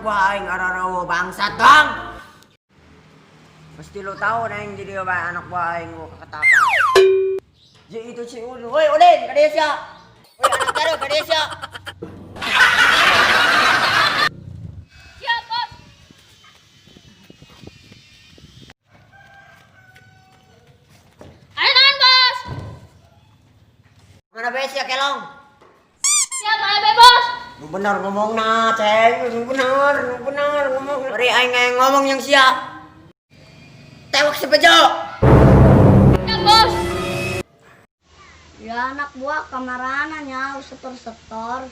buah aing ararawa bangsat bang. Pasti lo tahu na yang jadi anak buah aing lo kaketapa. Jadi itu si Ulu. Woi Udin, ka dieu sia. Woi anak taruh ka dieu sia. Siap, Bos. Ayo tangan, Bos. Mana be sia kelong? Siap, ayo Bos. Lu benar ngomong na, ceng. Lu benar ngomong. Beri aing ngomong yang sia. Tewak si Bejo. Siap, Bos. Ya anak buah kamarananya setor-setor.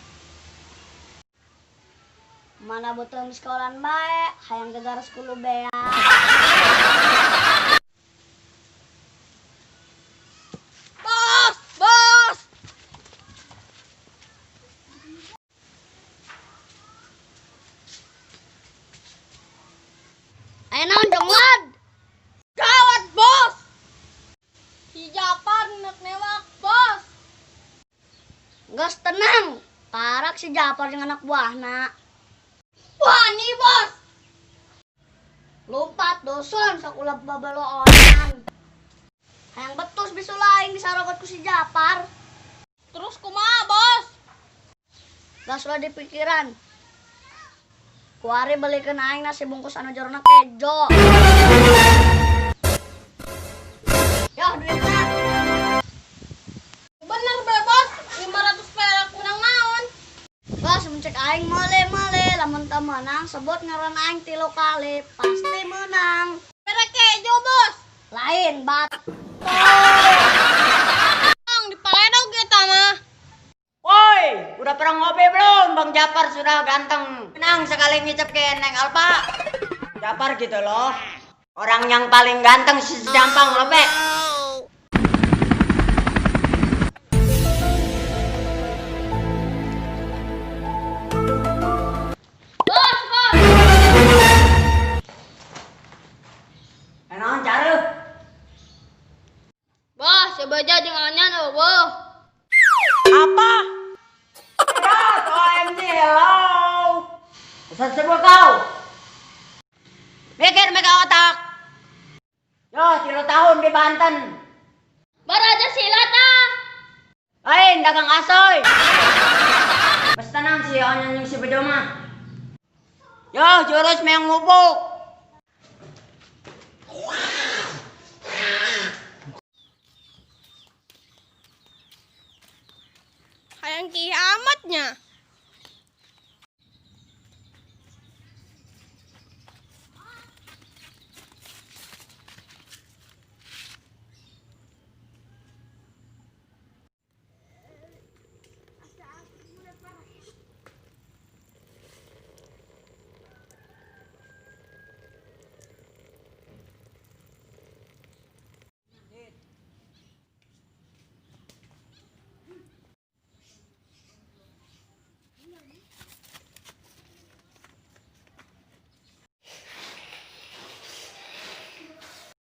Mana betul sekolahan baik, hayang gegar 10 bea. Bos, Bos. Ayo naon jonglad. Gawat, Bos. Si Japar nak newak, Bos. Gas tenang, parak si Japar dengan anak buahna. Wani, Bos. Lompat doson sakulap babaloonan. Hayang betus bisu lain disarogot ku si Japar. Terus kumaha, Bos? Gas ulah dipikiran. Kuari belikeun aing nasi bungkus anu jerona kejo. Ya duitna. Bener be, Bos. 500 perak menang naon? Gas mencek aing male lamun teu menang sebut ngaran aing 3 kali pasti menang. Perek kejo, Bos. Lain bat. Bang, dipaledog kita mah. Woi, udah pernah ngopi belum? Bang Japar sudah ganteng. Menang sekali ngicep ke Neng Alpa. Japar gitu loh. Orang yang paling ganteng si Jampang loh, Be. Bos, Bos. Enaon cara? Bos, coba aja jeung anyan oh, Bos. Apa? Berat, OMG, hello. Pesan sebut kau. Mikir mega otak. Yo, 3 tahun di Banten. Baraja silat ah. Lain, dagang asoy. Bas tenang si Onyan yung si Bejo mah. Yo, jurus meong ngupuk. Hayang kiamatnya.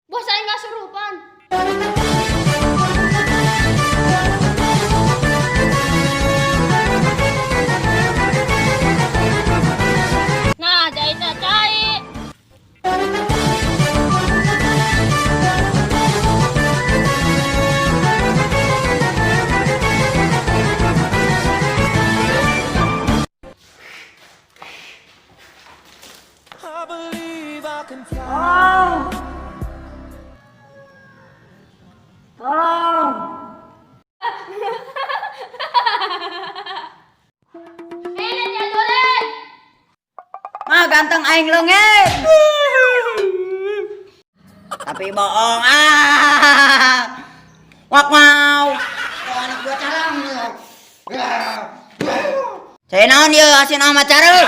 Bos, saya nggak surupan. Nah, jahit cai. Tolong. Tolong. Lihat ya, Dolen. Mah ganteng aing leungit. Tapi bohong Wak mau. Oh, anak gua calang. Saya naon ieu asin amat cara.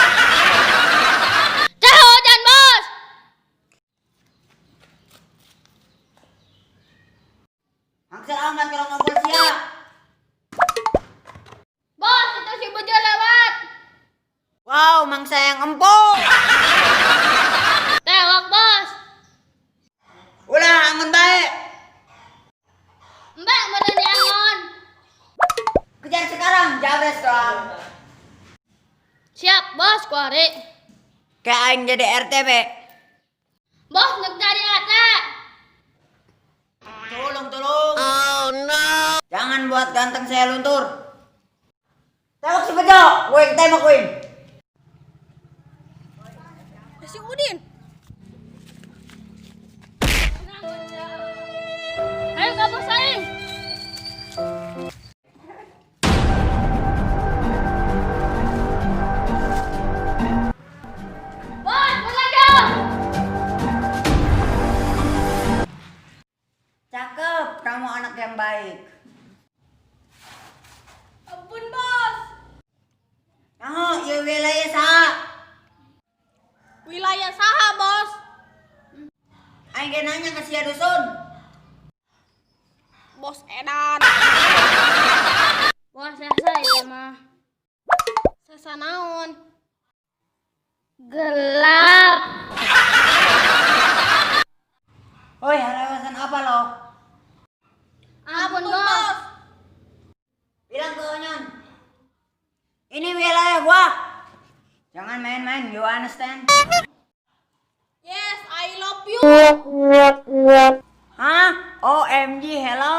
Jauh, jangan, Bos. Angsal amat kalau ngobrol sia. Bos, itu si Bejo lewat. Wow, mang sayang empuk. Tewak, Bos. Ulah angon bae. Mbak, mana nih angon? Kejar sekarang, jabres doang. Siap, Bos, kuari. kayak aing jadi RTP. Bos, nagdari ate. Tolong. Oh no. Jangan buat ganteng saya luntur. Tembak si Bejo, wing tembak wing. Si Udin. Ayo kabur saing. Bos, berlaju. Cakep, kamu anak yang baik. Ampun, bos. Ya wilayah saha? Wilayah saha, Bos? Aing ge nanya ke sia dusun. Bos Edan. Bos, saya mah. Sesa naon? Gelap. Hoi, harawasan apa lo? Ampun, bos. Bilang ke Onyon. Ini wilayah gua. Jangan main-main, you understand? Yes, I love you. Hah? OMG, hello?